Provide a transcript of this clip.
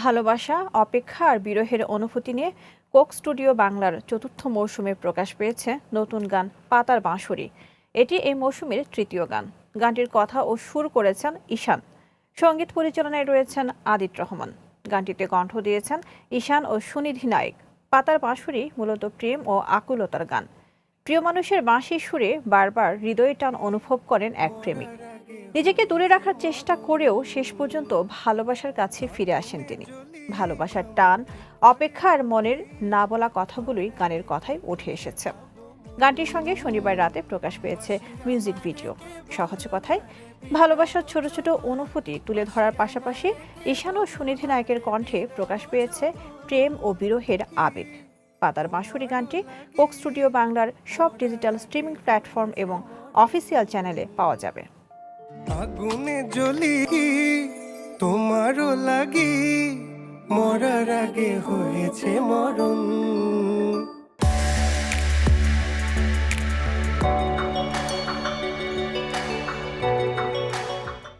ভালোবাসা, অপেক্ষা আর বিরহের অনুভূতি নিয়ে কোক স্টুডিও বাংলার চতুর্থ মৌসুমে প্রকাশ পেয়েছে নতুন গান পাতার বাঁশরি। এটি এই মৌসুমের তৃতীয় গান। গানটির কথা ও সুর করেছেন ঈশান। সঙ্গীত পরিচালনায় রয়েছেন আদিত রহমান। গানটিতে কণ্ঠ দিয়েছেন ঈশান ও সুনিধি নায়েক। পাতার বাঁশরি মূলত প্রেম ও আকুলতার গান। প্রিয় মানুষের বাঁশির সুরে বারবার হৃদয়ে টান অনুভব করেন এক প্রেমিক। নিজেকে দূরে রাখার চেষ্টা করেও শেষ পর্যন্ত ভালোবাসার কাছে ফিরে আসেন তিনি। ভালোবাসার টান, অপেক্ষা আর মনের না বলা কথাগুলোই গানের কথায় উঠে এসেছে। গানটির সঙ্গে শনিবার রাতে প্রকাশ পেয়েছে মিউজিক ভিডিও। সহজ কথায় ভালোবাসার ছোট ছোট অনুভূতি তুলে ধরার পাশাপাশি ঈশান ও সুনিধি নায়কের কণ্ঠে প্রকাশ পেয়েছে প্রেম ও বিরহের আবেগ। পাতার বাঁশরি গানটি কোক স্টুডিও বাংলার সব ডিজিটাল স্ট্রিমিং প্ল্যাটফর্ম এবং অফিসিয়াল চ্যানেলে পাওয়া যাবে। আগুনে জ্বলি তোমারও লাগি, মরার আগে হয়েছে মরণ।